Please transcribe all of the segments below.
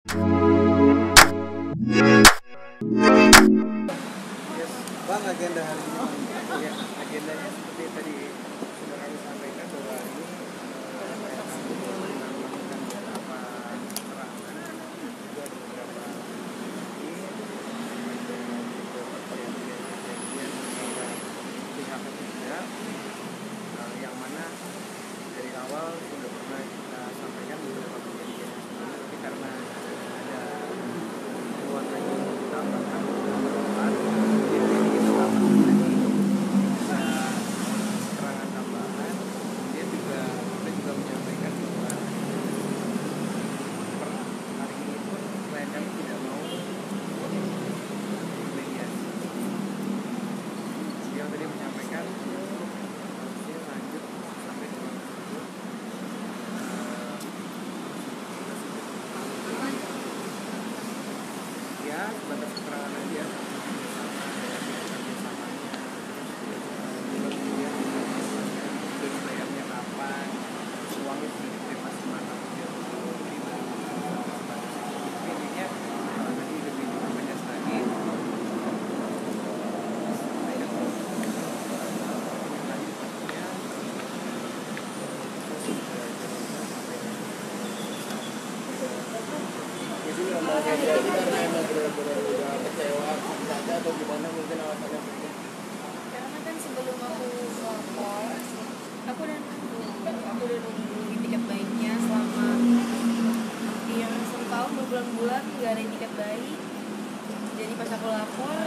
Bang, agenda hari ini. Ya, agendanya seperti tadi sudah kami sampaikan bahwa ini melakukan beberapa keterangan juga beberapa pihak ketiga yang mana dari awal sudah pernah kita sampaikan beberapa kejadian sebelumnya, tapi karena ada keluarga yang ditambahkan keterangan tambahan. Kemudian juga kita juga menyampaikan bahwa per hari ini pun klien kami tidak mau mediasi. Dia tadi menyampaikan harusnya lanjut sampai dengan ya sebatas keterangan aja bayarnya kapan, uangnya sudah diterima semana dia intinya tadi lebih dipertegas lagi jadi lembaga jadi karena emang benar-benar udah kecewa saja atau gimana mungkin alasannya karena kan sebelum aku lapor aku udah nunggu tiket baiknya selama hampir 1 tahun berbulan-bulan nggak ada tiket baik. Jadi pas aku lapor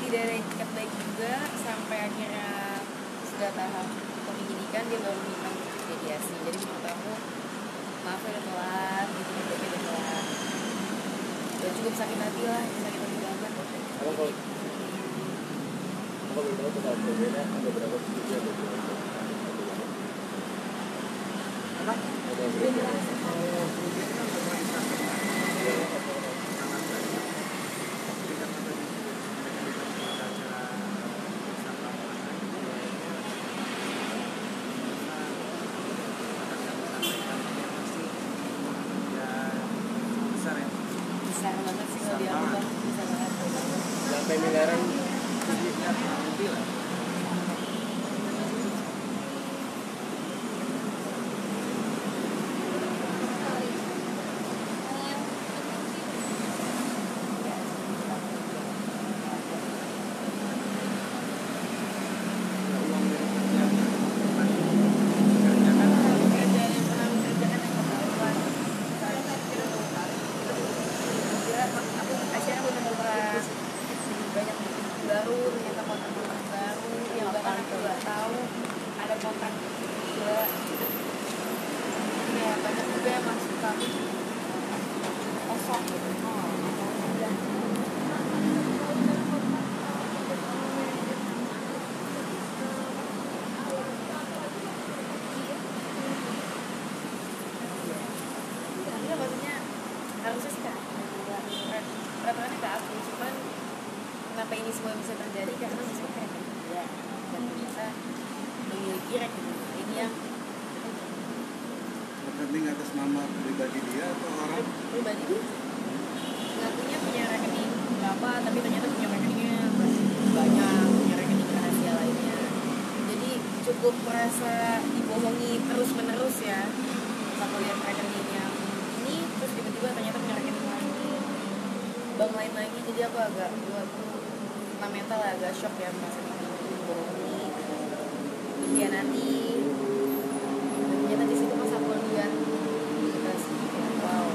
tidak ada tiket baik juga sampai akhirnya sudah tahap penyidikan dia baru minta mediasi. Jadi menurut aku maaf udah telat, gitu udah telat. Udah cukup sakit hati lah, sakit hati banget. Apa benar pesawat berbeda ada berapa sisi ada berapa? Apa? Ada besar banget sih kalau dia apa bisa banget. sampai miliaran lebih lah. Baru ternyata kontak baru yang bahkan aku nggak tahu ada kontak juga ya banyak juga yang masuk tapi kosong gitu. Tapi maksudnya harusnya sih kak peraturannya ke aku cuman kenapa ini semua bisa terjadi karena misalnya rekening dia dan ternyata memiliki rekening ini yang Rekening atas nama pribadi dia atau orang pribadi dia ngakunya punya rekening berapa tapi ternyata punya rekeningnya banyak, punya rekening rahasia lainnya. Jadi cukup merasa dibohongi terus menerus ya. Aku lihat rekening yang ini terus tiba-tiba ternyata punya rekening lain bank lain lagi. Jadi aku agak mental agak shock ya merasa dibohongi, dikhianati. Ternyata di situ pas aku lihat kita sih wow.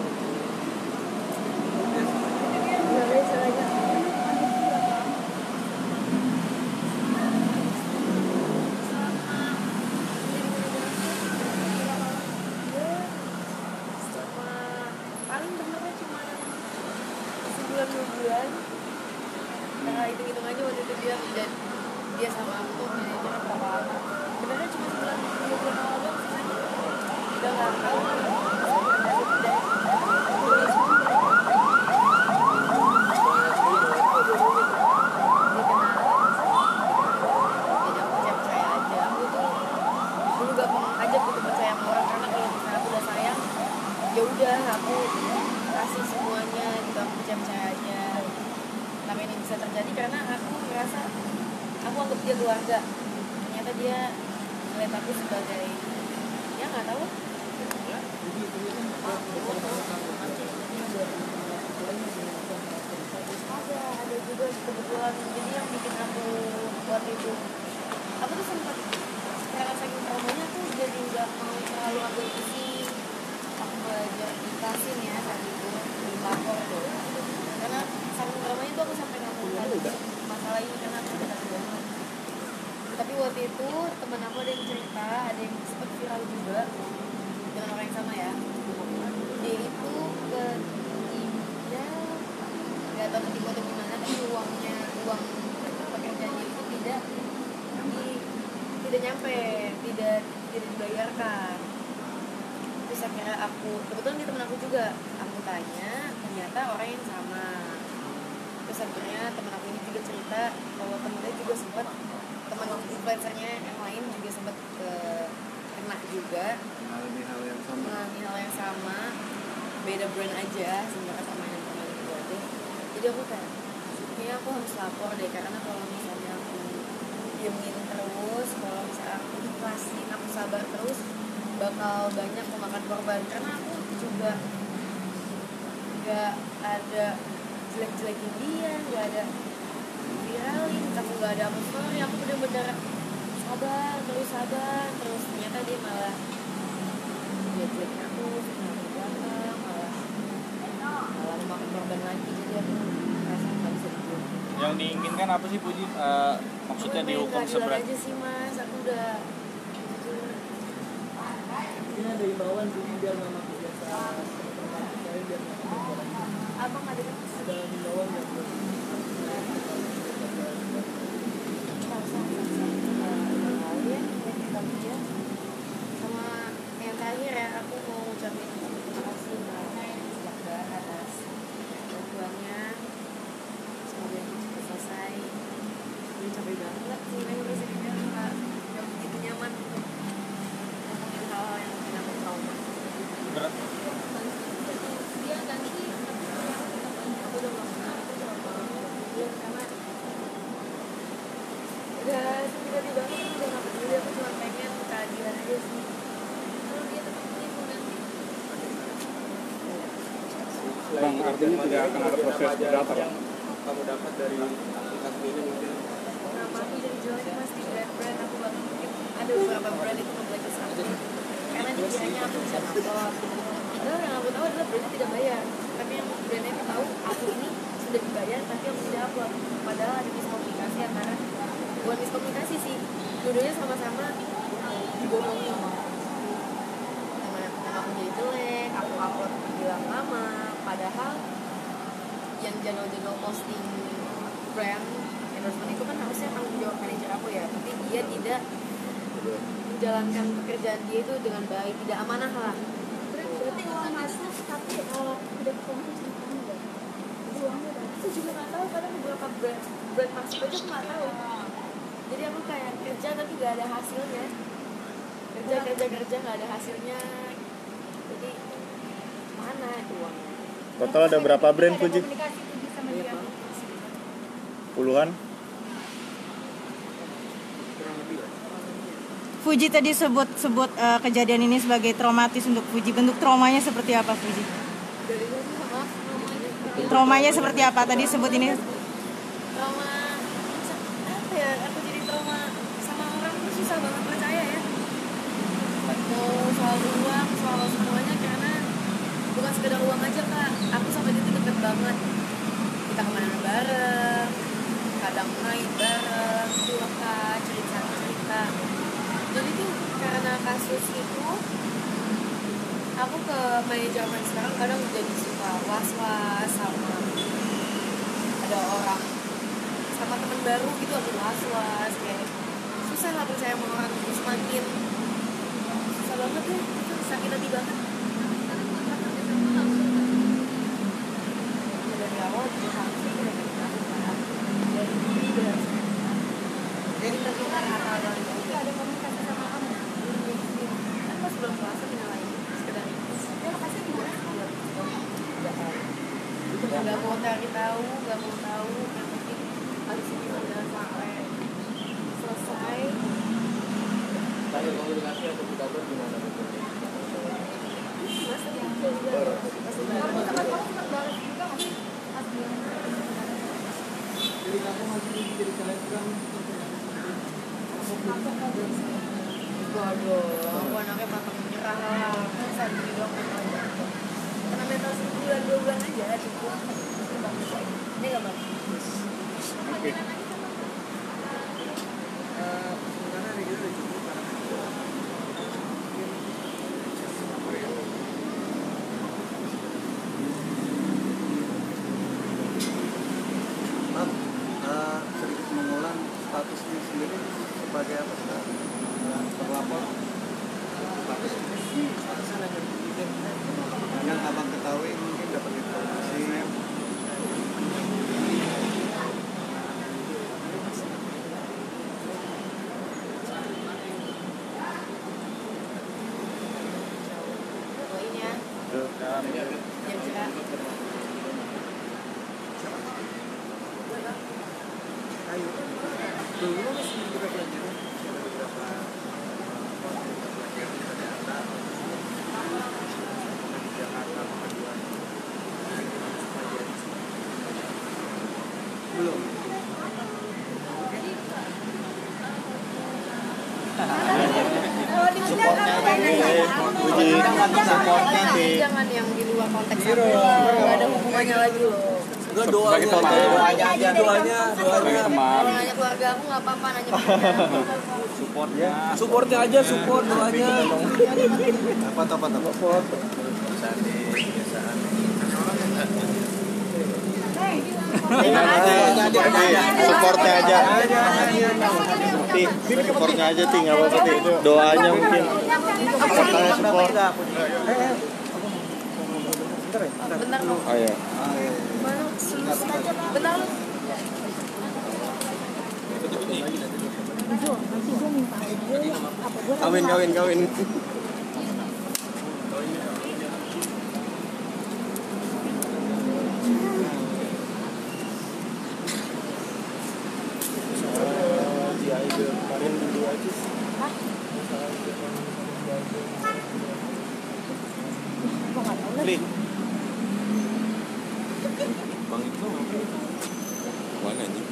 Paling benernya cuma sebulan 2 bulan. Nah hitung-hitung aja waktu itu dia sama aku manajer apa benernya cuma sebulan 2 bulan awal doang sisanya udah nggak tahu ya udah aku kasih semuanya ini bisa terjadi karena aku ngerasa aku anggap dia keluarga, ternyata dia ngeliat aku sebagai ya nggak tahu. Ada juga kebetulan, jadi yang bikin aku waktu itu aku tuh sempat karena saking traumanya tuh jadi nggak mau terlalu ambil pusing. Aku belajar dikasih ya saat itu di lapor tuh, karena saking traumanya tuh aku sampai nggak mau tahu masalah ini karena aku udah tahu banget. Tapi waktu itu teman aku ada yang cerita, ada yang sempat viral juga dengan orang yang sama ya. Dia itu ke dia nggak tahu ketipu atau gimana, tapi uang pekerjaan dia itu tidak nyampe, tidak dibayarkan. Terus akhirnya kebetulan dia teman aku juga, aku tanya, ternyata orang yang sama. Terus akhirnya teman aku ini juga cerita kalau temennya juga sempat, teman influencernya yang lain juga sempat kena juga mengalami hal yang sama, beda brand aja sebenarnya sama yang teman itu aja. Jadi aku kayaknya aku harus lapor deh, karena kalau misalnya aku diemin terus, kalau misalnya aku ikhlasin, aku sabar terus, bakal banyak memakan korban. Karena aku juga gak ada jelek-jelekin dia, gak ada viralin, aku gak ada story, aku bener-bener sabar terus ternyata dia malah jelek-jelekin aku, malah memakan korban lagi. Jadi aku merasa gak bisa dihukum. Yang diinginkan apa sih Puji? Maksudnya dihukum seberat aja sih mas, aku udah Mungkin ada imbauan jadi biar nggak masuk biasa saya biar nggak abang ada imbauan yang sama yang terakhir ya, aku mau ucapin terima kasih kepada atas bantuannya, semoga itu cepat selesai. Ini capek banget sih, ini udah sering nggak begitu nyaman untuk ngomongin hal-hal yang bikin aku trauma. berat. Dia ganti aku udah nggak karena udah tiba-tiba banget, aku udah nggak peduli, aku cuma pengen keadilan aja sih. Kalau dia tetap menipu nanti Bang, artinya tidak akan ada proses perdata yang kamu dapat dari aplikasi ini mungkin nama aku jadi jelek pasti brand aku bakal mungkin ada beberapa brand itu nge-blacklist aku karena dikiranya aku bisa upload. Padahal yang aku tahu adalah brandnya tidak bayar, tapi yang brandnya itu tahu aku ini sudah dibayar tapi aku tidak upload. Padahal ada miskomunikasi antara, bukan miskomunikasi sih, dua-duanya sama-sama dibohongin. Nama aku jadi jelek, aku upload bilang lama, padahal yang jadwal posting brand endorsement itu kan harusnya tanggung jawab manajer aku ya, tapi dia tidak menjalankan pekerjaan dia itu dengan baik, tidak amanah lah. Berarti uang masuk tapi tidak ketemu ceritanya uangnya Aku juga nggak tahu, kadang beberapa brand masuk aja aku nggak tahu. Jadi aku kayak kerja tapi nggak ada hasilnya, kerja nggak ada hasilnya. Jadi mana uangnya? Total ada berapa brand Puji? komunikasi Puji sama dia Puluhan? kurang lebih lah. Puji tadi sebut kejadian ini sebagai traumatis untuk Puji. Bentuk traumanya seperti apa Puji? Dari dulu maaf namanya. Traumanya seperti apa tadi sebut ini? Trauma apa ya? Aku jadi trauma sama orang tuh susah banget percaya ya. Mau soal uang, soal semuanya, karena bukan sekedar uang aja kak. Aku sama dia tuh deket banget. Kita kemana bareng, kadang main bareng, curhat, cerita. Jadi tuh karena kasus itu, aku ke manajer sekarang kadang jadi suka was-was sama ada orang, sama teman baru gitu aku was-was, kayak susah lah percaya sama orang, terus semakin susah banget ya, itu sakit hati banget. Dari awal juga harusnya udah dari tertukar hal-hal yang tidak ada komunikasi sama kamu kan pas belum puasa tinggal lain sekedar itu. dia lokasinya di mana? nggak mau cari tahu, nggak mau tahu, yang penting harus ini udah sampai selesai. Tanya komunikasi atau kita gimana betul? Masih juga masih baru. Jadi kamu masih jadi selebgram? Waduh, aku anaknya pantang menyerah lah. Masa gini doang aja. Karena mental sebulan 2 bulan aja cukup. Ini nggak bagus. Oke. Sebenarnya hari ini udah cukup karena sedikit mengulang statusnya sendiri sebagai apa sekarang? Terlapor statusnya yang abang ketahui mungkin dapat informasi Poin ya. Jam cerah. kayu dulu masih kita belajar ada beberapa pelajaran kita data di Jakarta pengajuan belum Jangan yang di luar konteks aku lah, nggak ada hubungannya lagi loh. Enggak doanya aja doanya Nanya keluarga aku nggak apa-apa, nanya supportnya aja support doanya apa support kebiasaan supportnya aja supportnya aja tinggal apa sih doanya mungkin support bentar lu. oh ya Mana? Bentar lu. kawin Bang itu mana anjing?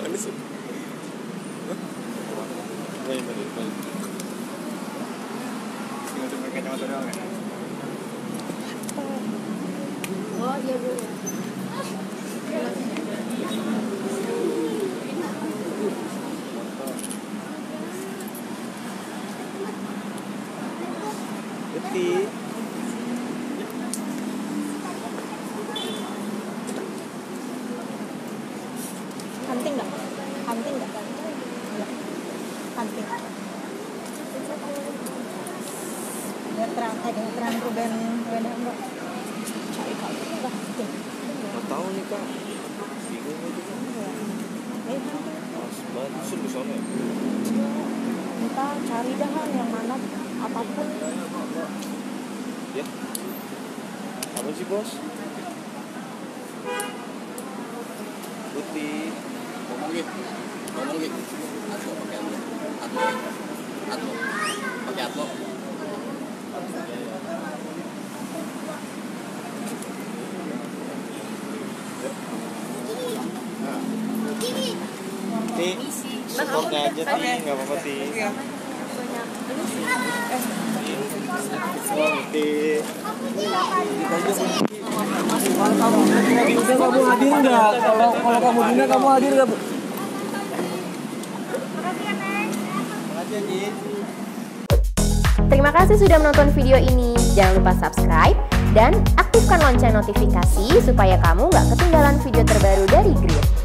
Mana sih? Baik. tinggal cuma kacamata doang ya Oh iya bu. Beti. Hunting nggak? Hunting nggak? Hunting. Biar terang, jangan terang Ruben enggak. Cari kali enggak. Nggak tahu nih kak. Bingung aja kan. Mas banget suruh ke sana. Kita cari dah Han, yang mana apapun. Ya. Apa sih bos? Putih. ngomong gitu atlo pakai atlo pakai atlo Ti, supportnya aja Ti, nggak apa-apa Ti. Ti. kamu hadir nggak? Kalau kamu dinner kamu hadir nggak? Terima kasih sudah menonton video ini. Jangan lupa subscribe dan aktifkan lonceng notifikasi supaya kamu nggak ketinggalan video terbaru dari Grid.